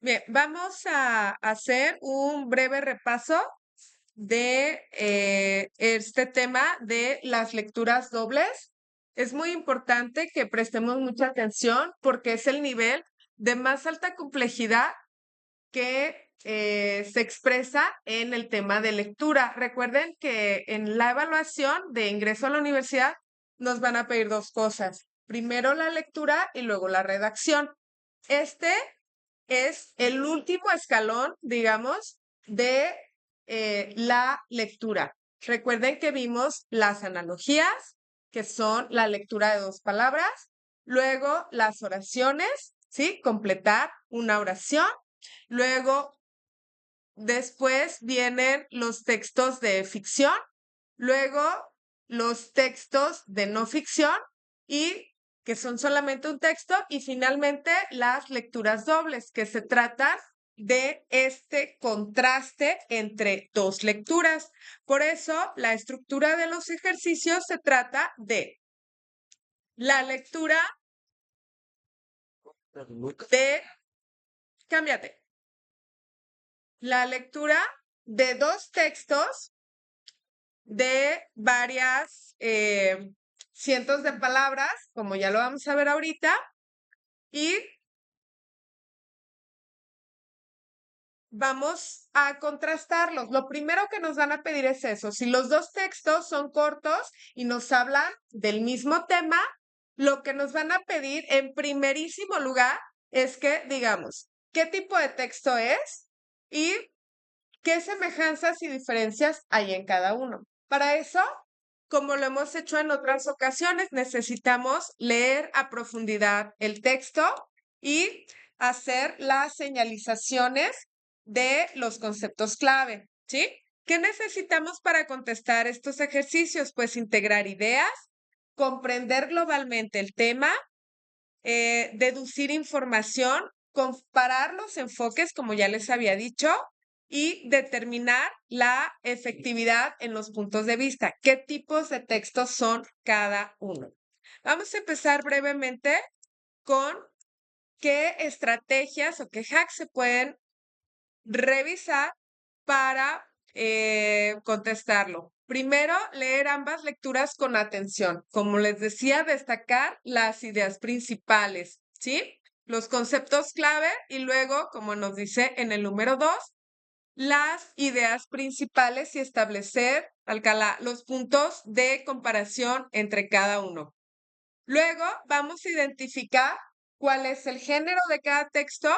Bien, vamos a hacer un breve repaso de este tema de las lecturas dobles. Es muy importante que prestemos mucha atención porque es el nivel de más alta complejidad que se expresa en el tema de lectura. Recuerden que en la evaluación de ingreso a la universidad nos van a pedir dos cosas. Primero la lectura y luego la redacción. Este es el último escalón, digamos, de la lectura. Recuerden que vimos las analogías, que son la lectura de dos palabras, luego las oraciones, ¿sí? Completar una oración, luego después vienen los textos de ficción, luego los textos de no ficción y que son solamente un texto, y finalmente las lecturas dobles, que se trata de este contraste entre dos lecturas. Por eso, la estructura de los ejercicios se trata de la lectura de, cámbiate, la lectura de dos textos de varias cientos de palabras, como ya lo vamos a ver ahorita, y vamos a contrastarlos. Lo primero que nos van a pedir es eso. Si los dos textos son cortos y nos hablan del mismo tema, lo que nos van a pedir en primerísimo lugar es que digamos qué tipo de texto es y qué semejanzas y diferencias hay en cada uno. Para eso, como lo hemos hecho en otras ocasiones, necesitamos leer a profundidad el texto y hacer las señalizaciones de los conceptos clave, ¿sí? ¿Qué necesitamos para contestar estos ejercicios? Pues integrar ideas, comprender globalmente el tema, deducir información, comparar los enfoques, como ya les había dicho, y determinar la efectividad en los puntos de vista. ¿Qué tipos de textos son cada uno? Vamos a empezar brevemente con qué estrategias o qué hacks se pueden revisar para contestarlo. Primero, leer ambas lecturas con atención. Como les decía, destacar las ideas principales, ¿sí? Los conceptos clave y luego, como nos dice en el número 2, las ideas principales y establecer, Alcalá, los puntos de comparación entre cada uno. Luego vamos a identificar cuál es el género de cada texto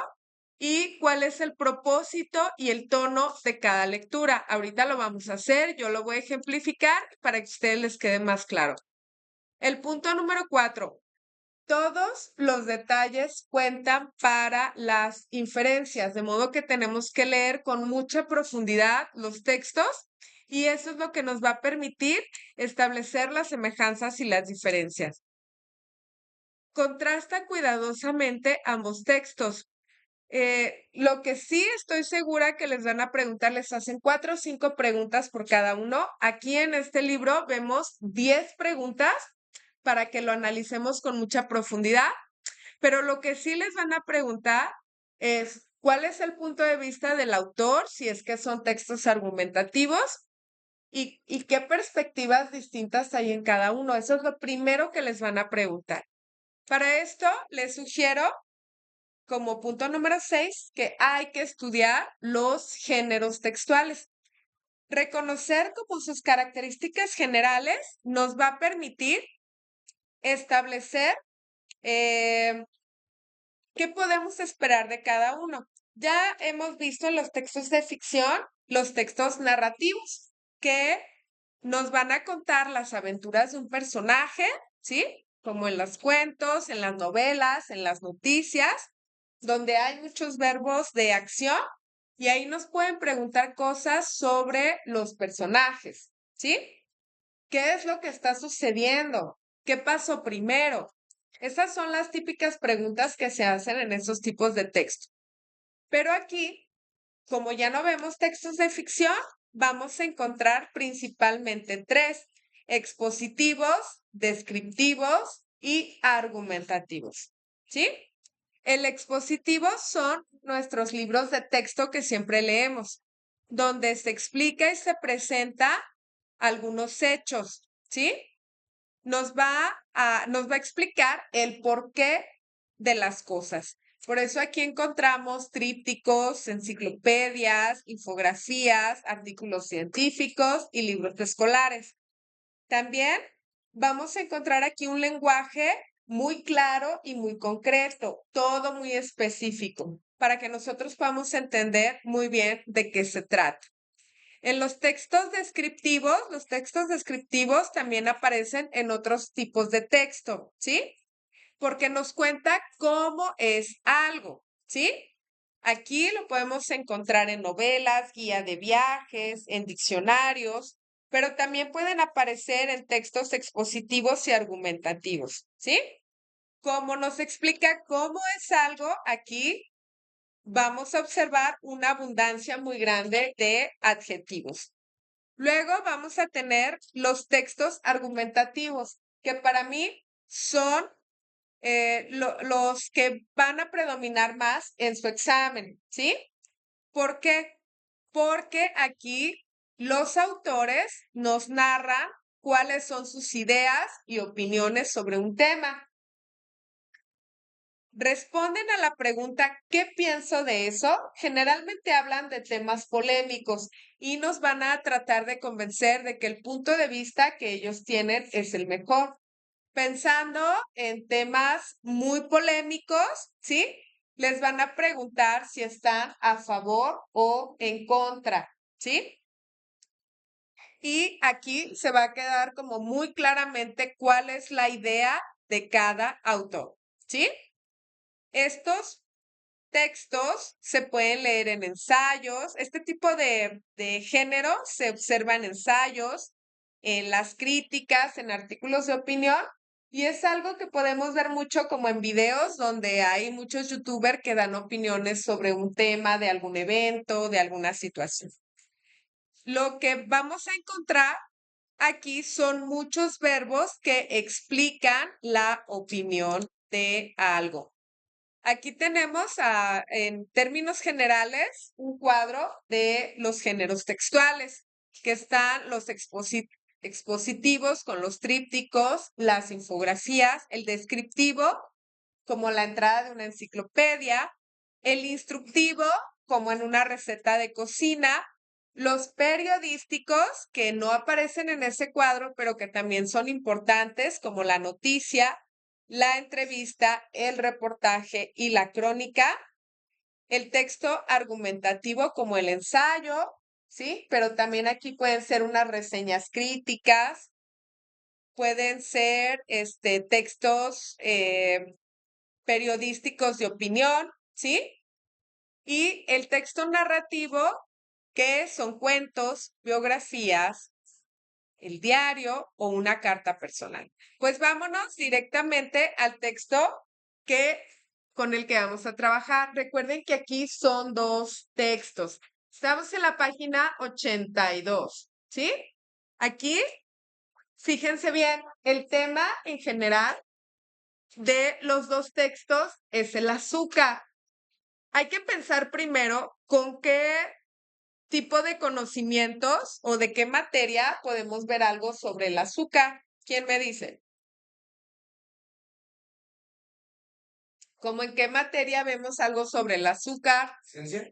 y cuál es el propósito y el tono de cada lectura. Ahorita lo vamos a hacer, yo lo voy a ejemplificar para que a ustedes les quede más claro. El punto número 4. Todos los detalles cuentan para las inferencias, de modo que tenemos que leer con mucha profundidad los textos y eso es lo que nos va a permitir establecer las semejanzas y las diferencias. Contrasta cuidadosamente ambos textos. Lo que sí estoy segura que les van a preguntar, les hacen 4 o 5 preguntas por cada uno. Aquí en este libro vemos 10 preguntas para que lo analicemos con mucha profundidad, pero lo que sí les van a preguntar es cuál es el punto de vista del autor, si es que son textos argumentativos, y qué perspectivas distintas hay en cada uno. Eso es lo primero que les van a preguntar. Para esto, les sugiero como punto número 6 que hay que estudiar los géneros textuales. Reconocer como sus características generales nos va a permitir establecer qué podemos esperar de cada uno. Ya hemos visto en los textos de ficción, los textos narrativos, que nos van a contar las aventuras de un personaje, ¿sí? Como en los cuentos, en las novelas, en las noticias, donde hay muchos verbos de acción y ahí nos pueden preguntar cosas sobre los personajes, ¿sí? ¿Qué es lo que está sucediendo? ¿Qué pasó primero? Esas son las típicas preguntas que se hacen en esos tipos de texto. Pero aquí, como ya no vemos textos de ficción, vamos a encontrar principalmente tres: expositivos, descriptivos y argumentativos. ¿Sí? El expositivo son nuestros libros de texto que siempre leemos, donde se explica y se presenta algunos hechos, ¿sí? Nos va a explicar el porqué de las cosas. Por eso aquí encontramos trípticos, enciclopedias, infografías, artículos científicos y libros escolares. También vamos a encontrar aquí un lenguaje muy claro y muy concreto, todo muy específico, para que nosotros podamos entender muy bien de qué se trata. En los textos descriptivos también aparecen en otros tipos de texto, ¿sí? Porque nos cuenta cómo es algo, ¿sí? Aquí lo podemos encontrar en novelas, guía de viajes, en diccionarios, pero también pueden aparecer en textos expositivos y argumentativos, ¿sí? Como nos explica cómo es algo, aquí vamos a observar una abundancia muy grande de adjetivos. Luego vamos a tener los textos argumentativos, que para mí son los que van a predominar más en su examen, ¿sí? ¿Por qué? Porque aquí los autores nos narran cuáles son sus ideas y opiniones sobre un tema. Responden a la pregunta ¿qué pienso de eso? Generalmente hablan de temas polémicos y nos van a tratar de convencer de que el punto de vista que ellos tienen es el mejor. Pensando en temas muy polémicos, ¿sí? Les van a preguntar si están a favor o en contra, ¿sí? Y aquí se va a quedar como muy claramente cuál es la idea de cada autor, ¿sí? Estos textos se pueden leer en ensayos. Este tipo de género se observa en ensayos, en las críticas, en artículos de opinión, y es algo que podemos ver mucho como en videos donde hay muchos youtubers que dan opiniones sobre un tema de algún evento, de alguna situación. Lo que vamos a encontrar aquí son muchos verbos que explican la opinión de algo. Aquí tenemos, en términos generales, un cuadro de los géneros textuales, que están los expositivos con los trípticos, las infografías, el descriptivo, como la entrada de una enciclopedia, el instructivo, como en una receta de cocina, los periodísticos, que no aparecen en ese cuadro, pero que también son importantes, como la noticia, la entrevista, el reportaje y la crónica, el texto argumentativo como el ensayo, ¿sí? Pero también aquí pueden ser unas reseñas críticas, pueden ser textos periodísticos de opinión, ¿sí? Y el texto narrativo, que son cuentos, biografías, el diario o una carta personal. Pues vámonos directamente al texto con el que vamos a trabajar. Recuerden que aquí son dos textos. Estamos en la página 82, ¿sí? Aquí, fíjense bien, el tema en general de los dos textos es el azúcar. Hay que pensar primero con qué tipo de conocimientos o de qué materia podemos ver algo sobre el azúcar. ¿Quién me dice? ¿Cómo en qué materia vemos algo sobre el azúcar? Ciencia.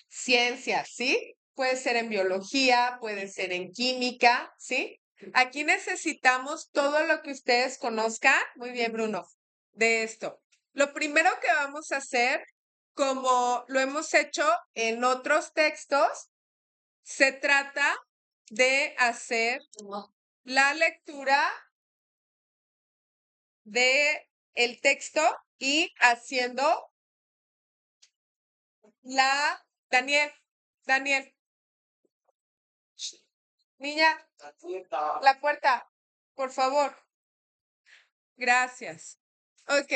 Ciencia, ¿sí? Puede ser en biología, puede ser en química, ¿sí? Aquí necesitamos todo lo que ustedes conozcan. Muy bien, Bruno, de esto. Lo primero que vamos a hacer, como lo hemos hecho en otros textos, se trata de hacer la lectura de el texto y haciendo Daniel, Daniel, niña, la puerta, por favor. Gracias. Ok.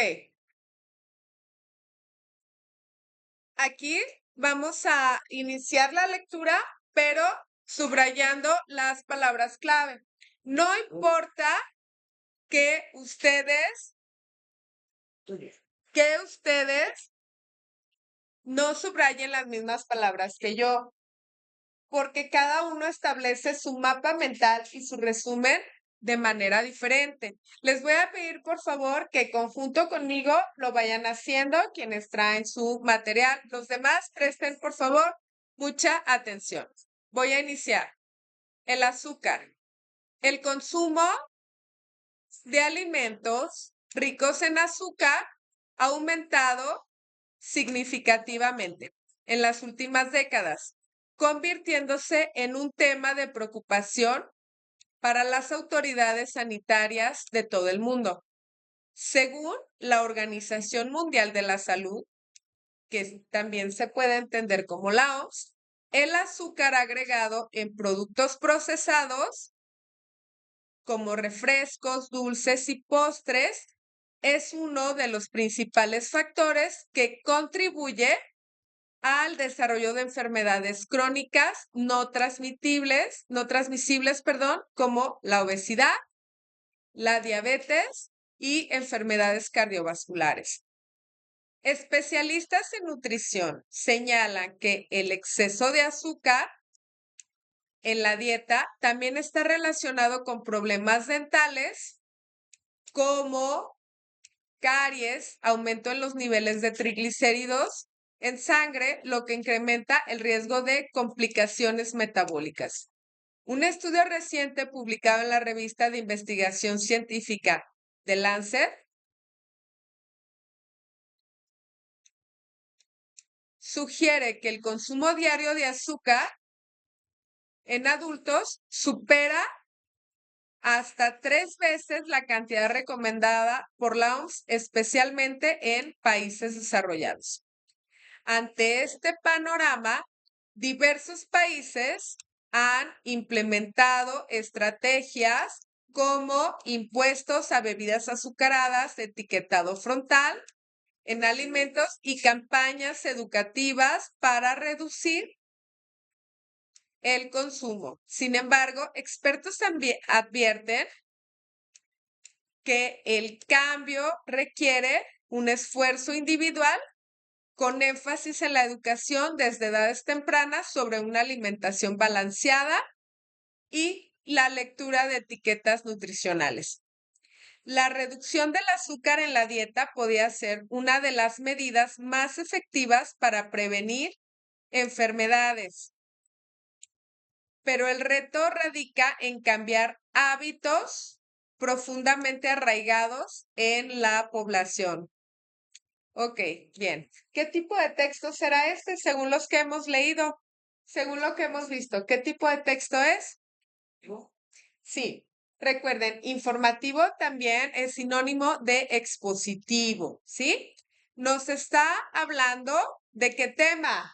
Aquí vamos a iniciar la lectura, pero subrayando las palabras clave. No importa que ustedes que ustedes no subrayen las mismas palabras que yo, porque cada uno establece su mapa mental y su resumen de manera diferente. Les voy a pedir, por favor, que conjunto conmigo lo vayan haciendo quienes traen su material. Los demás, presten, por favor, mucha atención. Voy a iniciar. El azúcar. El consumo de alimentos ricos en azúcar ha aumentado significativamente en las últimas décadas, convirtiéndose en un tema de preocupación para las autoridades sanitarias de todo el mundo. Según la Organización Mundial de la Salud, que también se puede entender como la OMS, el azúcar agregado en productos procesados como refrescos, dulces y postres es uno de los principales factores que contribuye al desarrollo de enfermedades crónicas no transmisibles, como la obesidad, la diabetes y enfermedades cardiovasculares. Especialistas en nutrición señalan que el exceso de azúcar en la dieta también está relacionado con problemas dentales como caries, aumento en los niveles de triglicéridos en sangre, lo que incrementa el riesgo de complicaciones metabólicas. Un estudio reciente publicado en la revista de investigación científica The Lancet sugiere que el consumo diario de azúcar en adultos supera hasta 3 veces la cantidad recomendada por la OMS, especialmente en países desarrollados. Ante este panorama, diversos países han implementado estrategias como impuestos a bebidas azucaradas de etiquetado frontal en alimentos y campañas educativas para reducir el consumo. Sin embargo, expertos también advierten que el cambio requiere un esfuerzo individual con énfasis en la educación desde edades tempranas sobre una alimentación balanceada y la lectura de etiquetas nutricionales. La reducción del azúcar en la dieta podía ser una de las medidas más efectivas para prevenir enfermedades, pero el reto radica en cambiar hábitos profundamente arraigados en la población. Ok, bien. ¿Qué tipo de texto será este según los que hemos leído? Según lo que hemos visto, ¿qué tipo de texto es? Sí, recuerden, informativo también es sinónimo de expositivo, ¿sí? Nos está hablando de qué tema,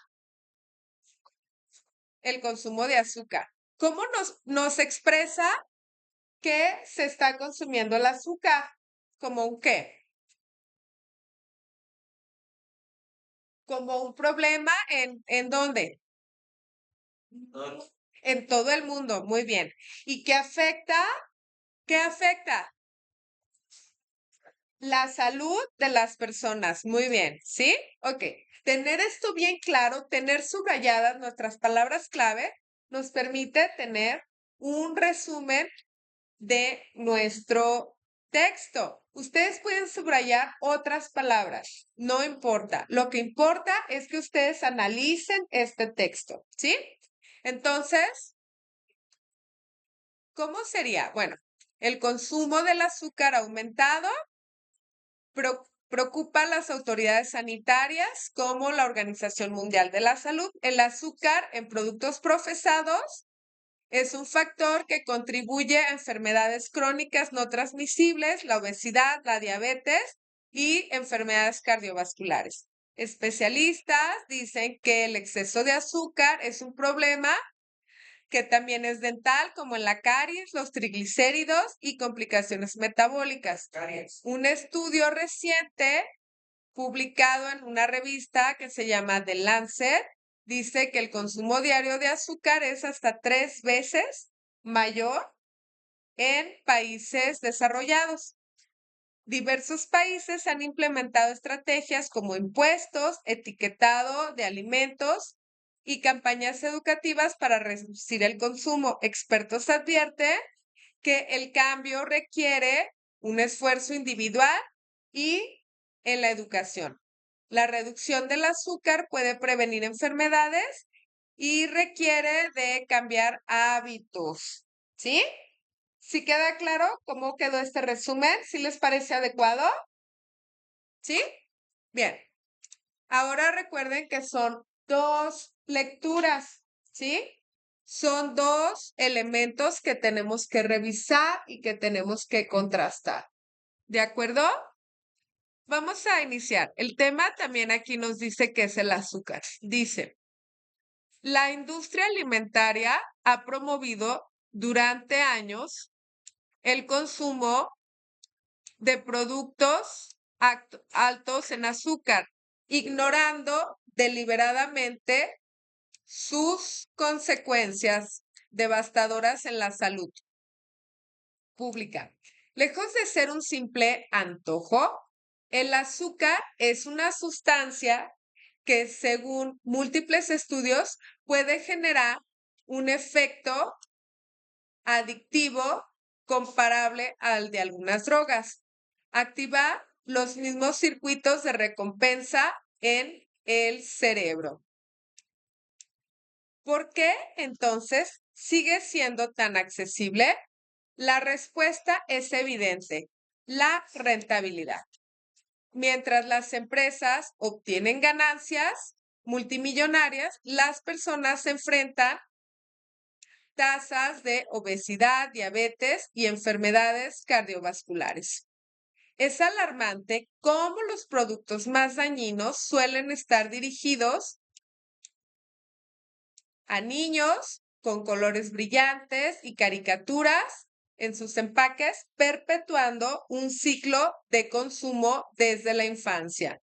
el consumo de azúcar. ¿Cómo nos expresa que se está consumiendo el azúcar? ¿Como un qué? Como un problema ¿en dónde? En todo el mundo, muy bien. ¿Y qué afecta? ¿Qué afecta? La salud de las personas, muy bien, ¿sí? Ok. Tener esto bien claro, tener subrayadas nuestras palabras clave, nos permite tener un resumen de nuestro texto. Ustedes pueden subrayar otras palabras, no importa. Lo que importa es que ustedes analicen este texto, ¿sí? Entonces, ¿cómo sería? Bueno, el consumo del azúcar ha aumentado, preocupa a las autoridades sanitarias como la Organización Mundial de la Salud. El azúcar en productos procesados es un factor que contribuye a enfermedades crónicas no transmisibles, la obesidad, la diabetes y enfermedades cardiovasculares. Especialistas dicen que el exceso de azúcar es un problema que también es dental, como en la caries, los triglicéridos y complicaciones metabólicas. Un estudio reciente publicado en una revista que se llama The Lancet dice que el consumo diario de azúcar es hasta 3 veces mayor en países desarrollados. Diversos países han implementado estrategias como impuestos, etiquetado de alimentos y campañas educativas para reducir el consumo. Expertos advierten que el cambio requiere un esfuerzo individual y en la educación. La reducción del azúcar puede prevenir enfermedades y requiere de cambiar hábitos. ¿Sí? ¿Sí queda claro cómo quedó este resumen? ¿Sí les parece adecuado? ¿Sí? Bien. Ahora recuerden que son 2 lecturas, ¿sí? Son 2 elementos que tenemos que revisar y que tenemos que contrastar. ¿De acuerdo? Vamos a iniciar. El tema también aquí nos dice qué es el azúcar. Dice, la industria alimentaria ha promovido durante años el consumo de productos altos en azúcar, ignorando deliberadamente sus consecuencias devastadoras en la salud pública. Lejos de ser un simple antojo, el azúcar es una sustancia que, según múltiples estudios, puede generar un efecto adictivo comparable al de algunas drogas. Activa los mismos circuitos de recompensa en el cerebro. ¿Por qué entonces sigue siendo tan accesible? La respuesta es evidente, la rentabilidad. Mientras las empresas obtienen ganancias multimillonarias, las personas se enfrentan tasas de obesidad, diabetes y enfermedades cardiovasculares. Es alarmante cómo los productos más dañinos suelen estar dirigidos a niños con colores brillantes y caricaturas en sus empaques, perpetuando un ciclo de consumo desde la infancia.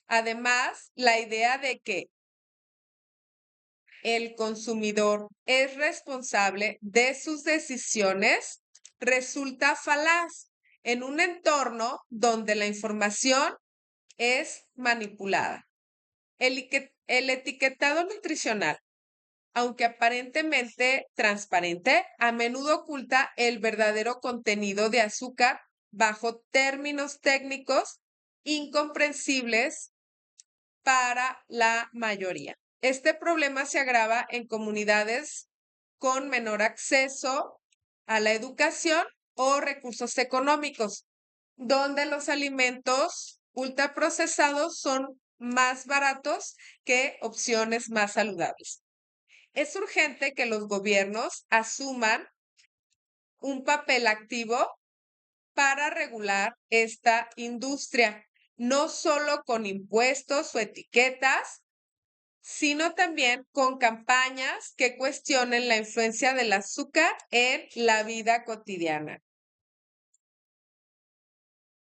Además, la idea de que el consumidor es responsable de sus decisiones resulta falaz en un entorno donde la información es manipulada. El etiquetado nutricional, aunque aparentemente transparente, a menudo oculta el verdadero contenido de azúcar bajo términos técnicos incomprensibles para la mayoría. Este problema se agrava en comunidades con menor acceso a la educación o recursos económicos, donde los alimentos ultraprocesados son más baratos que opciones más saludables. Es urgente que los gobiernos asuman un papel activo para regular esta industria, no solo con impuestos o etiquetas, sino también con campañas que cuestionen la influencia del azúcar en la vida cotidiana.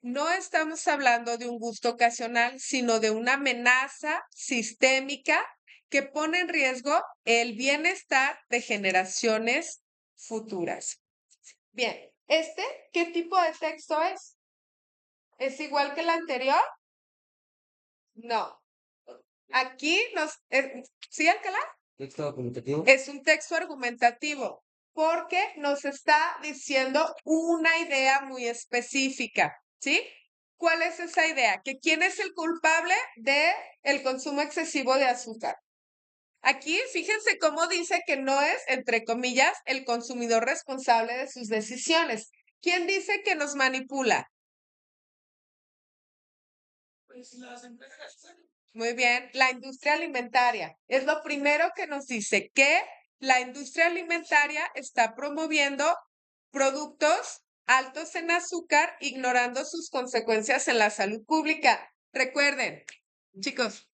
No estamos hablando de un gusto ocasional, sino de una amenaza sistémica que pone en riesgo el bienestar de generaciones futuras. Bien, ¿qué tipo de texto es? ¿Es igual que el anterior? No. Aquí ¿sí, Alcalá? Texto argumentativo. Es un texto argumentativo porque nos está diciendo una idea muy específica, ¿sí? ¿Cuál es esa idea? Que quién es el culpable de el consumo excesivo de azúcar. Aquí, fíjense cómo dice que no es, entre comillas, el consumidor responsable de sus decisiones. ¿Quién dice que nos manipula? Pues las empresas. Muy bien, la industria alimentaria. Es lo primero que nos dice que la industria alimentaria está promoviendo productos altos en azúcar, ignorando sus consecuencias en la salud pública. Recuerden, chicos,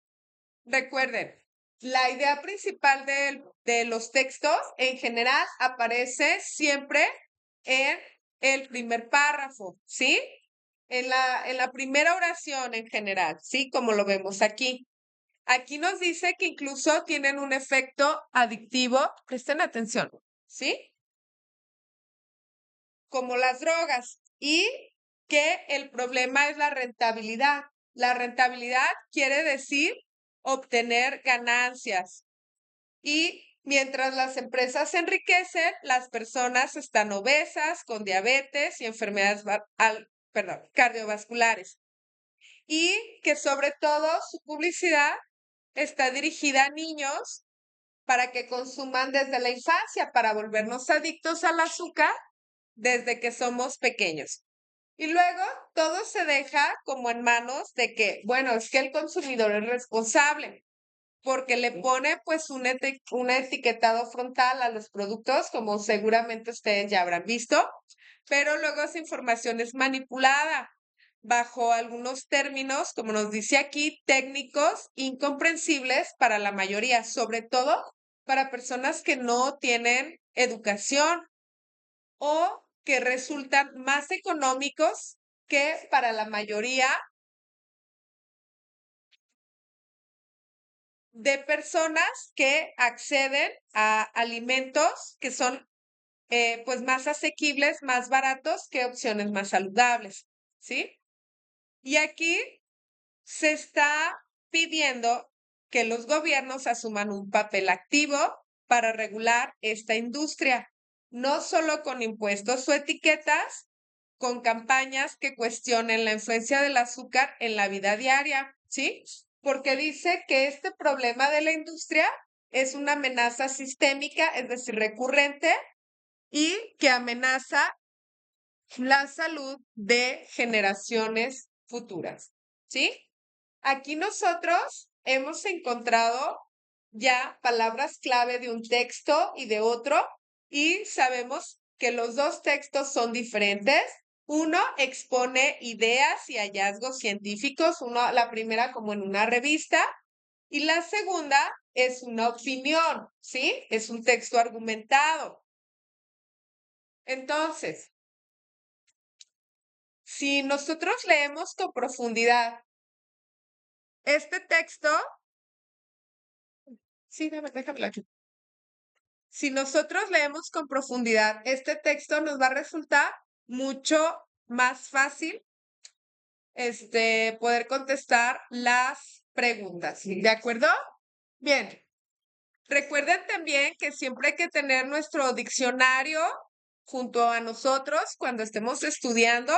recuerden, la idea principal de los textos en general aparece siempre en el primer párrafo, ¿sí? En la primera oración en general, ¿sí? Como lo vemos aquí. Aquí nos dice que incluso tienen un efecto adictivo. Presten atención, ¿sí? Como las drogas. Y que el problema es la rentabilidad. La rentabilidad quiere decir obtener ganancias. Y mientras las empresas se enriquecen, las personas están obesas, con diabetes y enfermedades cardiovasculares. Y que sobre todo su publicidad está dirigida a niños para que consuman desde la infancia, para volvernos adictos al azúcar desde que somos pequeños. Y luego todo se deja como en manos de que, bueno, es que el consumidor es responsable porque le pone pues un etiquetado frontal a los productos, como seguramente ustedes ya habrán visto, pero luego esa información es manipulada bajo algunos términos, como nos dice aquí, técnicos incomprensibles para la mayoría, sobre todo para personas que no tienen educación o que resultan más económicos que para la mayoría de personas que acceden a alimentos que son pues más asequibles, más baratos que opciones más saludables, ¿sí? Y aquí se está pidiendo que los gobiernos asuman un papel activo para regular esta industria, no solo con impuestos o etiquetas, con campañas que cuestionen la influencia del azúcar en la vida diaria, ¿sí? Porque dice que este problema de la industria es una amenaza sistémica, es decir, recurrente, y que amenaza la salud de generaciones futuras, ¿sí? Aquí nosotros hemos encontrado ya palabras clave de un texto y de otro y sabemos que los dos textos son diferentes. Uno expone ideas y hallazgos científicos, la primera como en una revista y la segunda es una opinión, ¿sí? Es un texto argumentado. Entonces, si nosotros leemos con profundidad este texto, sí, déjame aquí. Si nosotros leemos con profundidad este texto, nos va a resultar mucho más fácil poder contestar las preguntas. ¿De acuerdo? Bien. Recuerden también que siempre hay que tener nuestro diccionario junto a nosotros cuando estemos estudiando,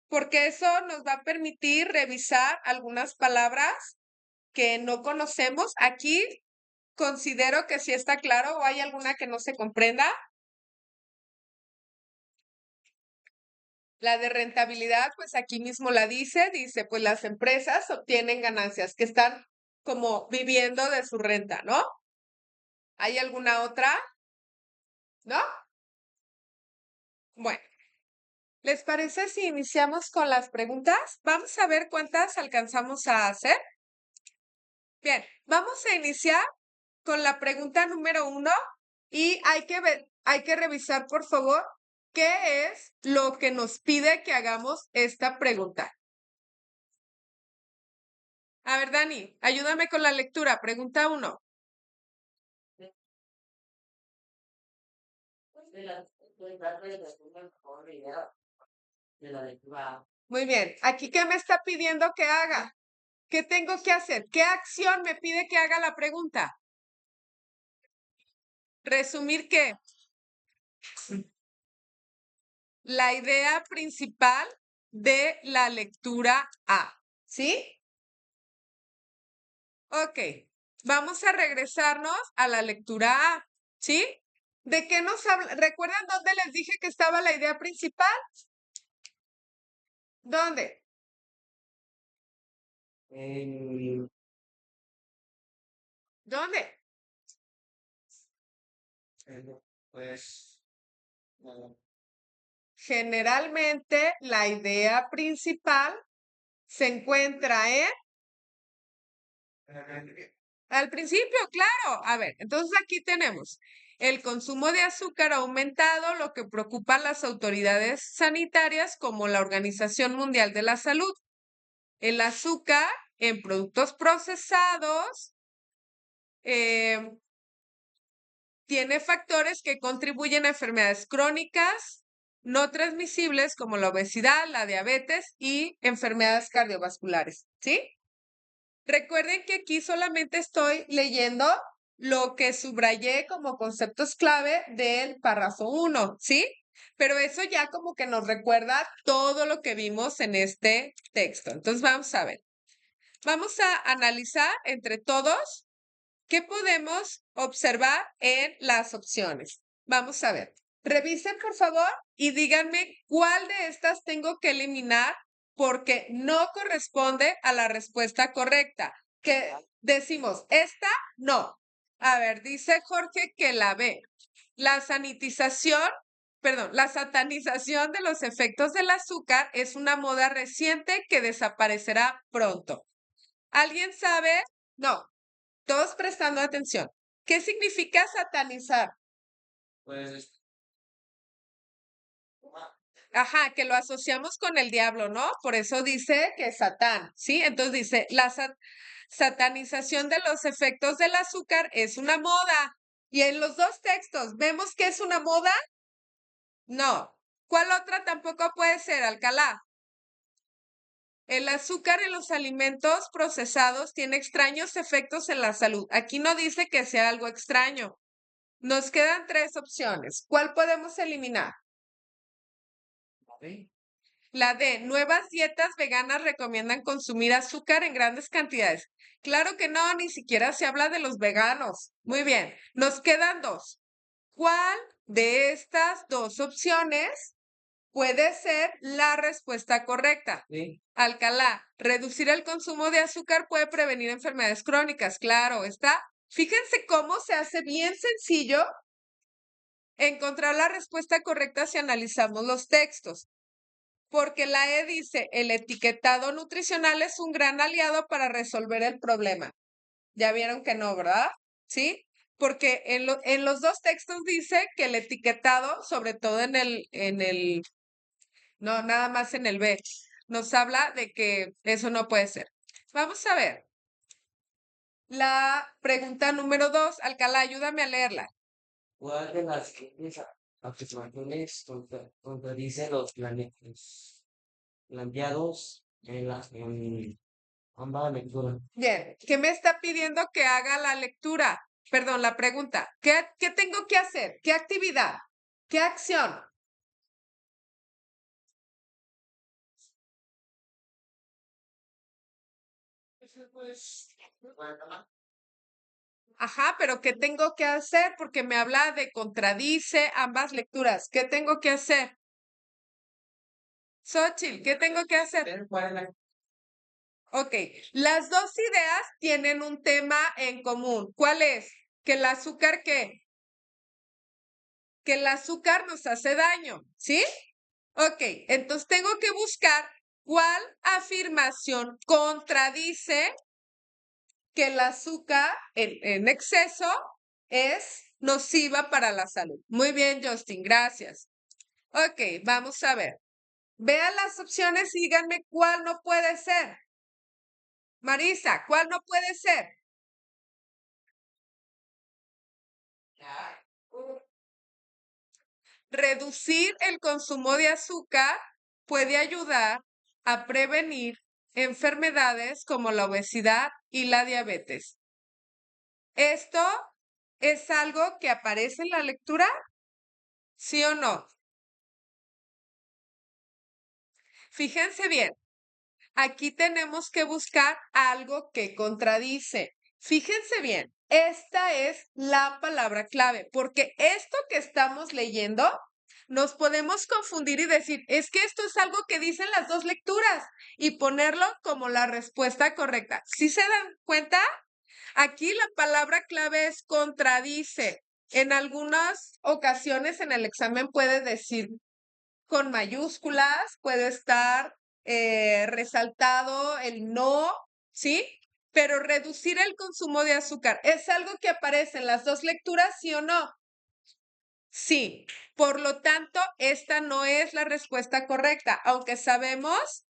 porque eso nos va a permitir revisar algunas palabras que no conocemos. Aquí considero que sí está claro o hay alguna que no se comprenda. La de rentabilidad, pues aquí mismo la dice, pues las empresas obtienen ganancias que están como viviendo de su renta, ¿no? ¿Hay alguna otra? ¿No? Bueno, ¿les parece si iniciamos con las preguntas? Vamos a ver cuántas alcanzamos a hacer. Bien, vamos a iniciar con la pregunta número 1 y hay que revisar, por favor, qué es lo que nos pide que hagamos esta pregunta. A ver, Dani, ayúdame con la lectura. Pregunta 1. Muy bien. ¿Aquí qué me está pidiendo que haga? ¿Qué tengo que hacer? ¿Qué acción me pide que haga la pregunta? Resumir qué? La idea principal de la lectura A. ¿Sí? Ok. Vamos a regresarnos a la lectura A. ¿Sí? ¿De qué nos habla? ¿Recuerdan dónde les dije que estaba la idea principal? ¿Dónde? ¿Dónde? Generalmente la idea principal se encuentra al principio, claro. A ver, entonces aquí tenemos el consumo de azúcar ha aumentado, lo que preocupa a las autoridades sanitarias como la Organización Mundial de la Salud. El azúcar en productos procesados tiene factores que contribuyen a enfermedades crónicas, no transmisibles como la obesidad, la diabetes y enfermedades cardiovasculares, ¿sí? Recuerden que aquí solamente estoy leyendo lo que subrayé como conceptos clave del párrafo 1, ¿sí? Pero eso ya como que nos recuerda todo lo que vimos en este texto. Entonces vamos a ver. Vamos a analizar entre todos qué podemos observar en las opciones. Vamos a ver. Revisen, por favor, y díganme cuál de estas tengo que eliminar porque no corresponde a la respuesta correcta. Que decimos, esta no. A ver, dice Jorge que la B. La sanitización, perdón, la satanización de los efectos del azúcar es una moda reciente que desaparecerá pronto. ¿Alguien sabe? No, todos prestando atención. ¿Qué significa satanizar? Pues, Ajá, que lo asociamos con el diablo, ¿no? Por eso dice que Satán, ¿sí? Entonces dice, la satanización de los efectos del azúcar es una moda. Y en los dos textos, ¿vemos que es una moda? No. ¿Cuál otra tampoco puede ser, Alcalá? El azúcar en los alimentos procesados tiene extraños efectos en la salud. Aquí no dice que sea algo extraño. Nos quedan tres opciones. ¿Cuál podemos eliminar? ¿sí? La D, nuevas dietas veganas recomiendan consumir azúcar en grandes cantidades. Claro que no, ni siquiera se habla de los veganos. Muy bien, nos quedan dos. ¿Cuál de estas dos opciones puede ser la respuesta correcta? Sí. Alcalá, reducir el consumo de azúcar puede prevenir enfermedades crónicas. Claro, está. Fíjense cómo se hace bien sencillo encontrar la respuesta correcta si analizamos los textos. Porque la E dice, el etiquetado nutricional es un gran aliado para resolver el problema. Ya vieron que no, ¿verdad? ¿Sí? Porque en los dos textos dice que el etiquetado, sobre todo no, nada más en el B, nos habla de que eso no puede ser. Vamos a ver. La pregunta número 2, Alcalá, ayúdame a leerla. ¿Cuál de las siguientes afirmaciones contradice los planteados en ambas lecturas? Bien, ¿qué me está pidiendo que haga la lectura? Perdón, la pregunta. ¿Qué tengo que hacer? ¿Qué actividad? ¿Qué acción? Ajá, pero ¿qué tengo que hacer? Porque me habla de contradice ambas lecturas. ¿Qué tengo que hacer? Xochitl, ¿qué tengo que hacer? Ver cuál es la- Ok, las dos ideas tienen un tema en común. ¿Cuál es? Que el azúcar, ¿qué? Que el azúcar nos hace daño, ¿sí? Ok, entonces tengo que buscar cuál afirmación contradice que el azúcar en exceso es nociva para la salud. Muy bien, Justin, gracias. Ok, vamos a ver. Vean las opciones y díganme cuál no puede ser. Marisa, ¿cuál no puede ser? Reducir el consumo de azúcar puede ayudar a prevenir enfermedades como la obesidad y la diabetes. ¿Esto es algo que aparece en la lectura? ¿Sí o no? Fíjense bien, aquí tenemos que buscar algo que contradice. Fíjense bien, esta es la palabra clave, porque esto que estamos leyendo nos podemos confundir y decir, es que esto es algo que dicen las dos lecturas y ponerlo como la respuesta correcta. ¿Sí se dan cuenta? Aquí la palabra clave es contradice. En algunas ocasiones en el examen puede decir con mayúsculas, puede estar resaltado el no, ¿sí? Pero reducir el consumo de azúcar, ¿es algo que aparece en las dos lecturas, sí o no? Sí. Por lo tanto, esta no es la respuesta correcta, aunque sabemos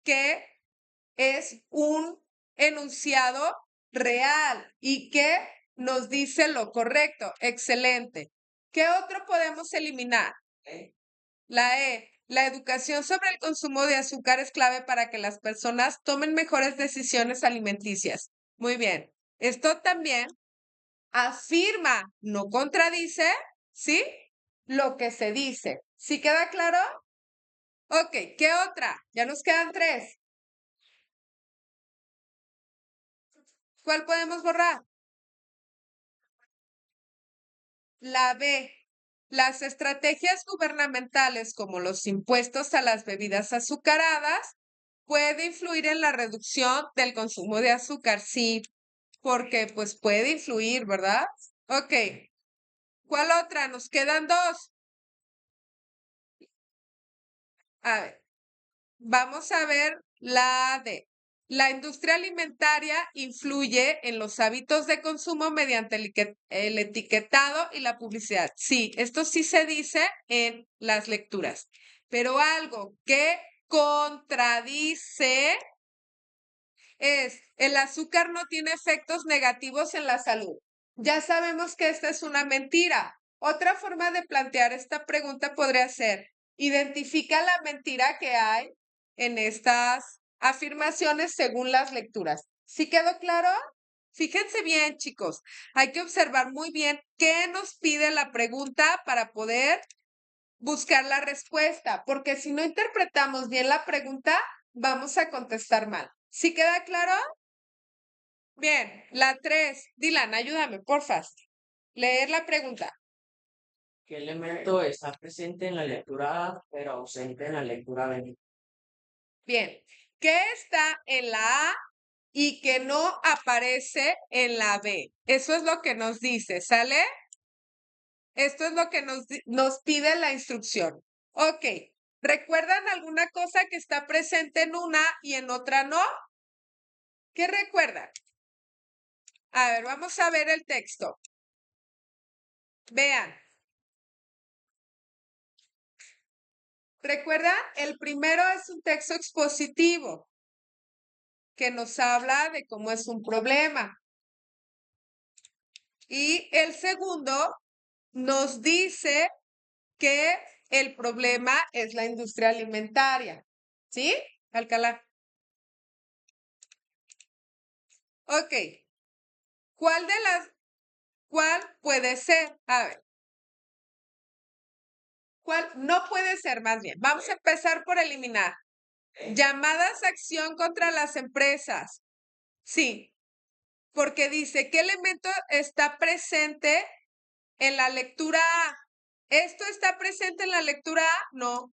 que es un enunciado real y que nos dice lo correcto. Excelente. ¿Qué otro podemos eliminar? La E, la educación sobre el consumo de azúcar es clave para que las personas tomen mejores decisiones alimenticias. Muy bien. Esto también afirma, no contradice, ¿sí? Lo que se dice. ¿Sí queda claro? Ok, ¿qué otra? Ya nos quedan 3. ¿Cuál podemos borrar? La B. Las estrategias gubernamentales como los impuestos a las bebidas azucaradas puede influir en la reducción del consumo de azúcar. Sí, porque pues puede influir, ¿verdad? Ok. ¿Cuál otra? Nos quedan 2. A ver, vamos a ver la D. La industria alimentaria influye en los hábitos de consumo mediante el etiquetado y la publicidad. Sí, esto sí se dice en las lecturas, pero algo que contradice es el azúcar no tiene efectos negativos en la salud. Ya sabemos que esta es una mentira. Otra forma de plantear esta pregunta podría ser, identifica la mentira que hay en estas afirmaciones según las lecturas. ¿Sí quedó claro? Fíjense bien, chicos. Hay que observar muy bien qué nos pide la pregunta para poder buscar la respuesta, porque si no interpretamos bien la pregunta, vamos a contestar mal. ¿Sí queda claro? Bien, la 3. Dylan, ayúdame, porfa. Leer la pregunta. ¿Qué elemento está presente en la lectura A, pero ausente en la lectura B? Bien, ¿qué está en la A y que no aparece en la B? Eso es lo que nos dice, ¿sale? Esto es lo que nos pide la instrucción. Ok, ¿recuerdan alguna cosa que está presente en una y en otra no? ¿Qué recuerdan? A ver, vamos a ver el texto. Vean. ¿Recuerdan? El primero es un texto expositivo que nos habla de cómo es un problema. Y el segundo nos dice que el problema es la industria alimentaria. ¿Sí, Alcalá? Ok. ¿Cuál puede ser? A ver. ¿Cuál no puede ser más bien? Vamos a empezar por eliminar. Llamadas a acción contra las empresas. Sí, porque dice, ¿qué elemento está presente en la lectura A? ¿Esto está presente en la lectura A? No.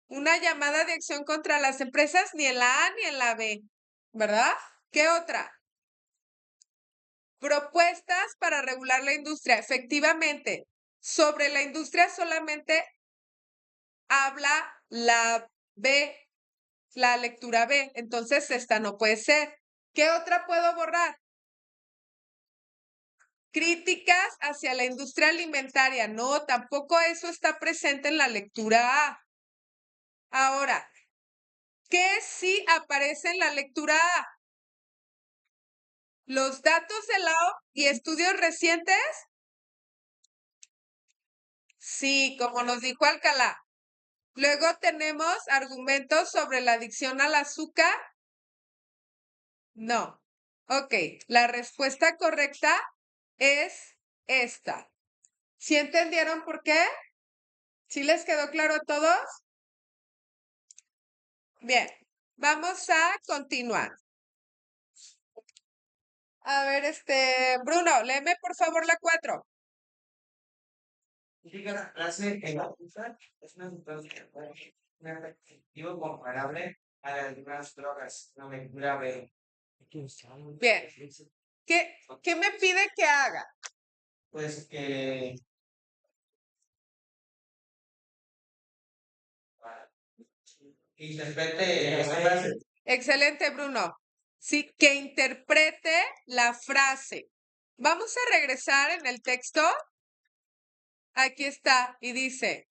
Una llamada de acción contra las empresas ni en la A ni en la B, ¿verdad? ¿Qué otra? Propuestas para regular la industria. Efectivamente, sobre la industria solamente habla la B, la lectura B. Entonces, esta no puede ser. ¿Qué otra puedo borrar? Críticas hacia la industria alimentaria. No, tampoco eso está presente en la lectura A. Ahora, ¿qué sí aparece en la lectura A? Los datos de la O y estudios recientes. Sí, como nos dijo Alcalá. Luego tenemos argumentos sobre la adicción al azúcar. No. Ok, la respuesta correcta es esta. ¿Sí entendieron por qué? ¿Sí les quedó claro a todos? Bien, vamos a continuar. A ver, Bruno, léeme por favor la 4. Indica la frase en la usa es una sustancia que puede tener un efectivo comparable a las demás drogas. La lectura B. Bien, ¿qué me pide que haga? Pues que interprete esta frase. Excelente, Bruno. Sí, que interprete la frase. Vamos a regresar en el texto. Aquí está, y dice,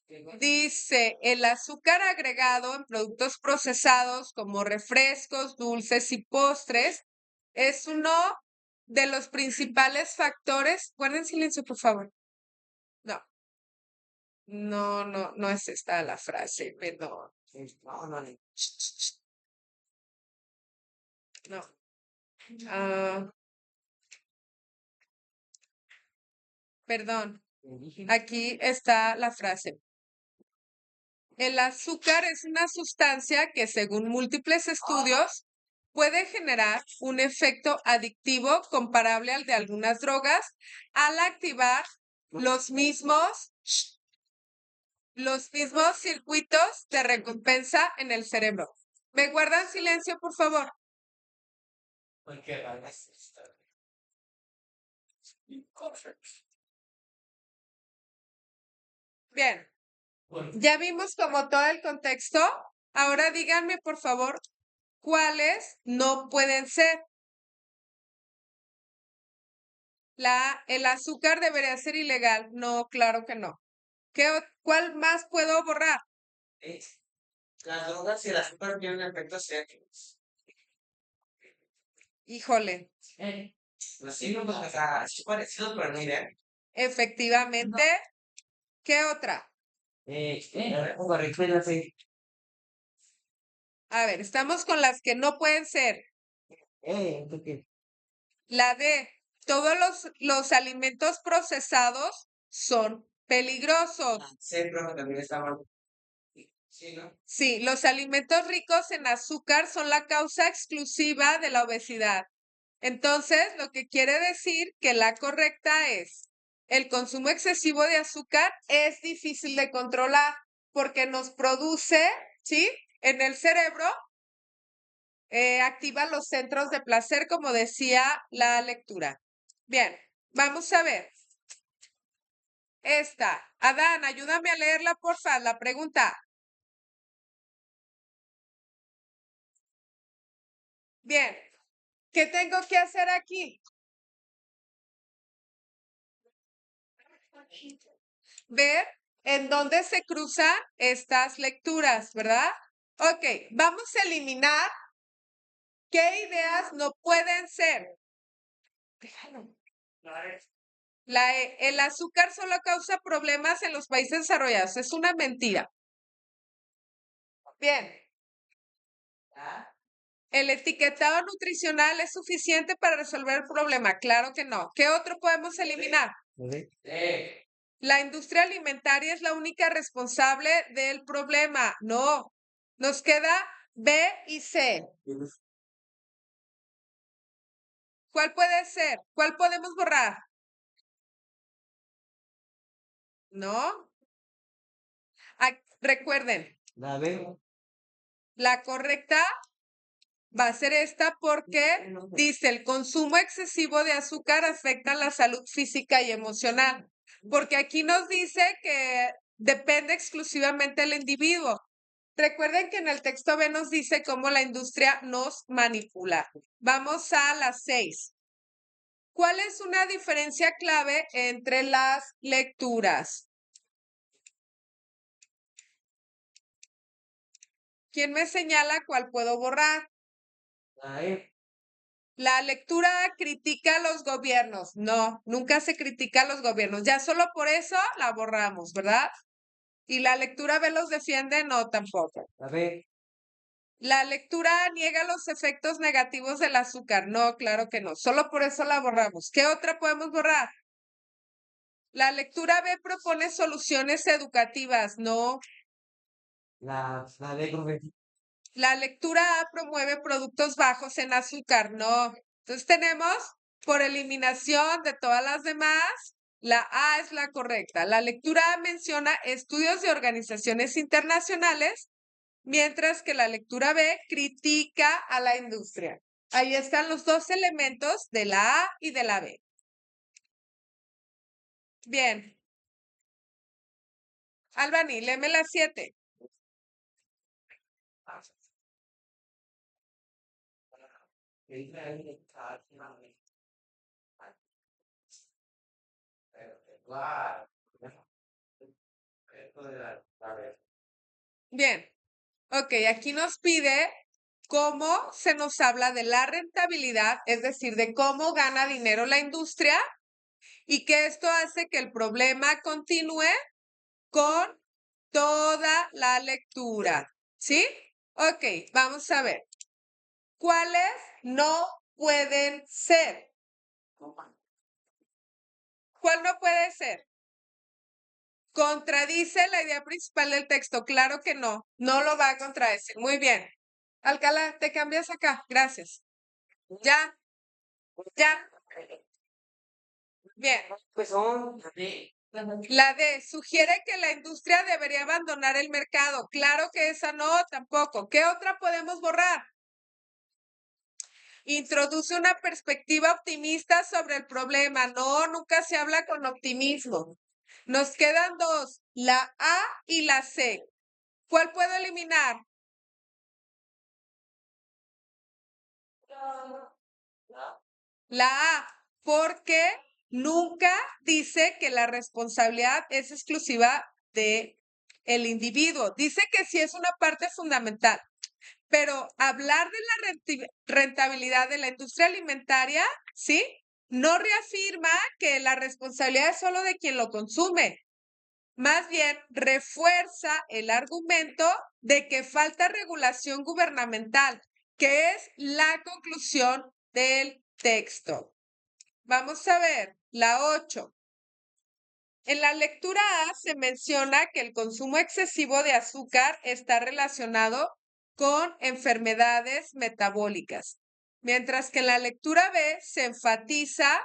el azúcar agregado en productos procesados como refrescos, dulces y postres es uno de los principales factores. Guarden silencio, por favor. No. No, no, no es esta la frase, perdón. No, no, no. No. Ah, perdón. Aquí está la frase. El azúcar es una sustancia que, según múltiples estudios, puede generar un efecto adictivo comparable al de algunas drogas al activar los mismos circuitos de recompensa en el cerebro. ¿Me guardan silencio, por favor? Porque la necesito. Bien, ya vimos como todo el contexto. Ahora díganme, por favor, cuáles no pueden ser. El azúcar debería ser ilegal. No, claro que no. ¿Cuál más puedo borrar? Las drogas y el azúcar tienen efectos psiquiátricos. Híjole, Los signos, o sea, es parecido, pero no idea. efectivamente. ¿Qué otra? Correcto, sí. A ver, estamos con las que no pueden ser. La D, todos los alimentos procesados son peligrosos. Sí, pero también está mal. Sí, ¿no? Sí, los alimentos ricos en azúcar son la causa exclusiva de la obesidad. Entonces, lo que quiere decir que la correcta es, el consumo excesivo de azúcar es difícil de controlar porque nos produce, ¿sí? En el cerebro, activa los centros de placer, como decía la lectura. Bien, vamos a ver. Esta. Adán, ayúdame a leerla, porfa, la pregunta. Bien, ¿qué tengo que hacer aquí? Ver en dónde se cruzan estas lecturas, ¿verdad? Ok, vamos a eliminar qué ideas no pueden ser. Déjalo. El azúcar solo causa problemas en los países desarrollados. Es una mentira. Bien. ¿El etiquetado nutricional es suficiente para resolver el problema? Claro que no. ¿Qué otro podemos eliminar? La industria alimentaria es la única responsable del problema. No. Nos queda B y C. ¿Cuál puede ser? ¿Cuál podemos borrar? ¿No? Recuerden, La veo. la correcta va a ser esta porque dice el consumo excesivo de azúcar afecta la salud física y emocional. Porque aquí nos dice que depende exclusivamente del individuo. Recuerden que en el texto B nos dice cómo la industria nos manipula. Vamos a las 6. ¿Cuál es una diferencia clave entre las lecturas? ¿Quién me señala cuál puedo borrar? La lectura critica a los gobiernos. No, nunca se critica a los gobiernos. Ya solo por eso la borramos, ¿verdad? Y la lectura B los defiende, no, tampoco. La B. La lectura niega los efectos negativos del azúcar. No, claro que no. Solo por eso la borramos. ¿Qué otra podemos borrar? La lectura B propone soluciones educativas. No. La D, profe. La lectura A promueve productos bajos en azúcar. No. Entonces tenemos, por eliminación de todas las demás, la A es la correcta. La lectura A menciona estudios de organizaciones internacionales, mientras que la lectura B critica a la industria. Ahí están los dos elementos de la A y de la B. Bien. Albany, léeme la 7. Bien. Ok, aquí nos pide cómo se nos habla de la rentabilidad, es decir, de cómo gana dinero la industria y que esto hace que el problema continúe con toda la lectura. ¿Sí? Ok, vamos a ver. ¿Cuáles no pueden ser? ¿Cuál no puede ser? ¿Contradice la idea principal del texto? Claro que no. No lo va a contradecir. Muy bien. Alcalá, te cambias acá. Gracias. Ya, ya. Bien. Pues son La D, sugiere que la industria debería abandonar el mercado. Claro que esa no, tampoco. ¿Qué otra podemos borrar? Introduce una perspectiva optimista sobre el problema. No, nunca se habla con optimismo. Nos quedan dos, la A y la C. ¿Cuál puedo eliminar? La A, porque nunca dice que la responsabilidad es exclusiva de el individuo. Dice que sí es una parte fundamental, pero hablar de la rentabilidad de la industria alimentaria, ¿sí? No reafirma que la responsabilidad es solo de quien lo consume. Más bien, refuerza el argumento de que falta regulación gubernamental, que es la conclusión del texto. Vamos a ver, la 8. En la lectura A se menciona que el consumo excesivo de azúcar está relacionado con enfermedades metabólicas, mientras que en la lectura B se enfatiza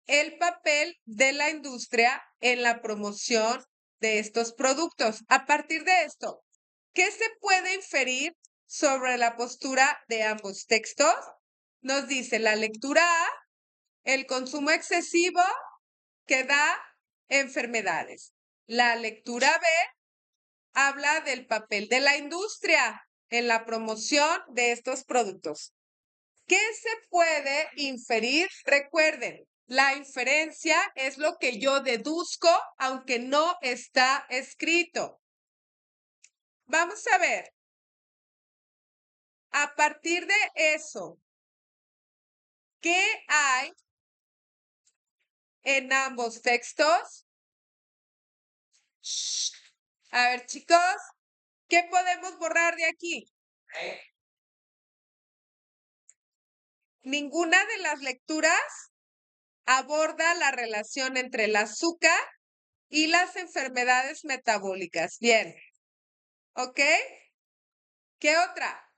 el papel de la industria en la promoción de estos productos. A partir de esto, ¿qué se puede inferir sobre la postura de ambos textos? Nos dice la lectura A, el consumo excesivo que da enfermedades. La lectura B habla del papel de la industria en la promoción de estos productos. ¿Qué se puede inferir? Recuerden, la inferencia es lo que yo deduzco, aunque no está escrito. Vamos a ver. A partir de eso, ¿qué hay en ambos textos? A ver, chicos, ¿qué podemos borrar de aquí? Ninguna de las lecturas aborda la relación entre el azúcar y las enfermedades metabólicas. Bien. ¿Ok? ¿Qué otra?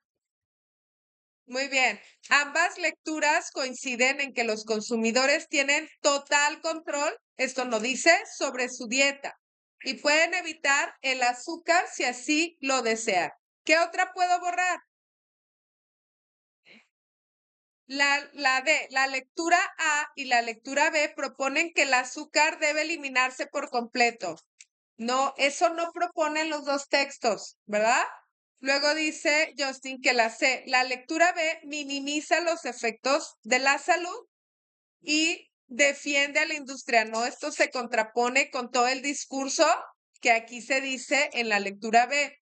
Muy bien. Ambas lecturas coinciden en que los consumidores tienen total control, esto no dice, sobre su dieta y pueden evitar el azúcar si así lo desean. ¿Qué otra puedo borrar? La D, la lectura A y la lectura B proponen que el azúcar debe eliminarse por completo. No, eso no proponen los dos textos, ¿verdad? Luego dice Justin que la C, la lectura B minimiza los efectos de la salud y defiende a la industria, ¿no? Esto se contrapone con todo el discurso que aquí se dice en la lectura B.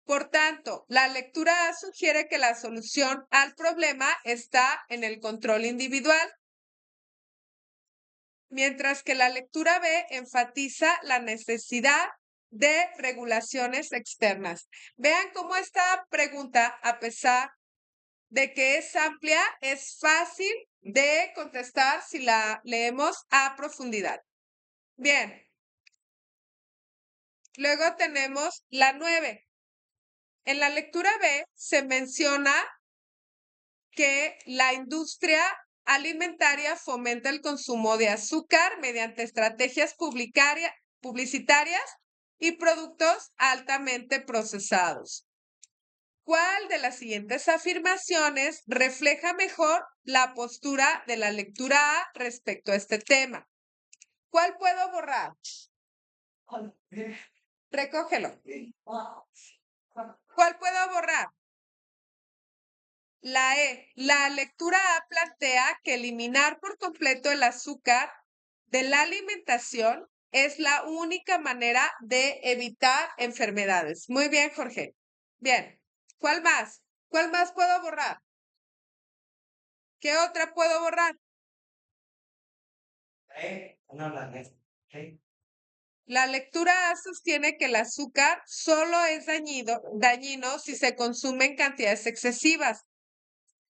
Por tanto, la lectura A sugiere que la solución al problema está en el control individual, mientras que la lectura B enfatiza la necesidad de regulaciones externas. Vean cómo esta pregunta, a pesar de que es amplia, es fácil de contestar si la leemos a profundidad. Bien. Luego tenemos la 9. En la lectura B se menciona que la industria alimentaria fomenta el consumo de azúcar mediante estrategias publicitarias y productos altamente procesados. ¿Cuál de las siguientes afirmaciones refleja mejor la postura de la lectura A respecto a este tema? ¿Cuál puedo borrar? Recógelo. ¿Cuál puedo borrar? La E. La lectura A plantea que eliminar por completo el azúcar de la alimentación es la única manera de evitar enfermedades. Muy bien, Jorge. Bien. ¿Cuál más? ¿Cuál más puedo borrar? ¿Qué otra puedo borrar? no la La lectura A sostiene que el azúcar solo es dañino si se consume en cantidades excesivas,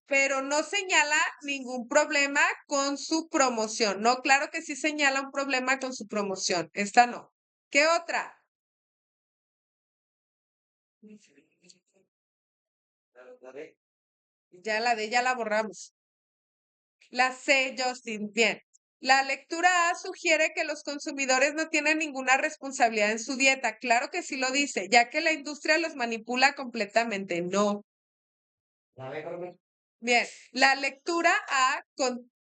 pero no señala ningún problema con su promoción. No, claro que sí señala un problema con su promoción. Esta no. ¿Qué otra? Ya la borramos. La C, Justin. Bien. La lectura A sugiere que los consumidores no tienen ninguna responsabilidad en su dieta. Claro que sí lo dice, ya que la industria los manipula completamente. No. Bien, la lectura A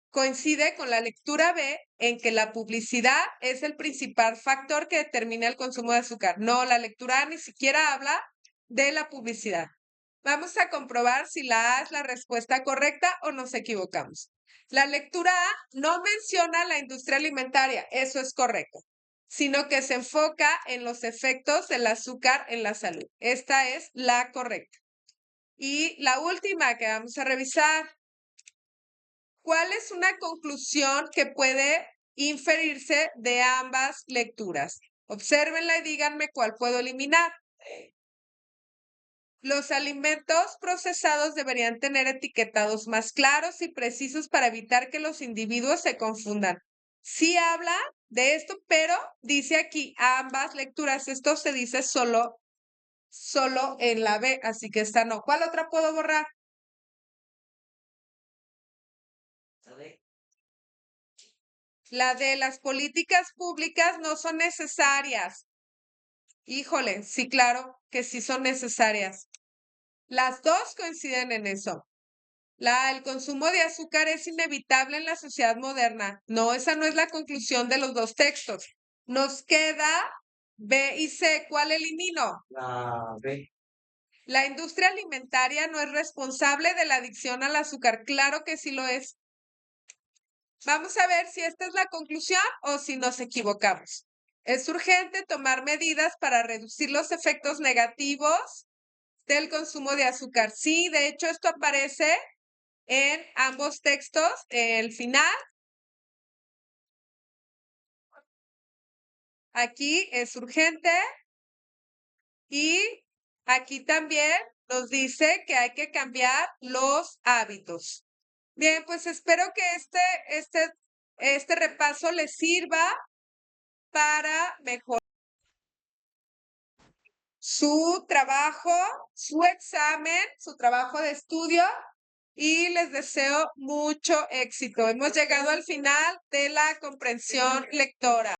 coincide con la lectura B en que la publicidad es el principal factor que determina el consumo de azúcar. No, la lectura A ni siquiera habla de la publicidad. Vamos a comprobar si la A es la respuesta correcta o nos equivocamos. La lectura A no menciona la industria alimentaria, eso es correcto, sino que se enfoca en los efectos del azúcar en la salud. Esta es la correcta. Y la última que vamos a revisar. ¿Cuál es una conclusión que puede inferirse de ambas lecturas? Obsérvenla y díganme cuál puedo eliminar. Los alimentos procesados deberían tener etiquetados más claros y precisos para evitar que los individuos se confundan. Sí habla de esto, pero dice aquí ambas lecturas. Esto se dice solo en la B, así que esta no. ¿Cuál otra puedo borrar? La de las políticas públicas no son necesarias. Híjole, sí, claro que sí son necesarias. Las dos coinciden en eso. El consumo de azúcar es inevitable en la sociedad moderna. No, esa no es la conclusión de los dos textos. Nos queda B y C. ¿Cuál elimino? La B. La industria alimentaria no es responsable de la adicción al azúcar. Claro que sí lo es. Vamos a ver si esta es la conclusión o si nos equivocamos. Es urgente tomar medidas para reducir los efectos negativos del consumo de azúcar. Sí, de hecho, esto aparece en ambos textos. El final, aquí es urgente y aquí también nos dice que hay que cambiar los hábitos. Bien, pues espero que este repaso les sirva para mejorar su trabajo, su examen, su trabajo de estudio y les deseo mucho éxito. Hemos llegado al final de la comprensión lectora.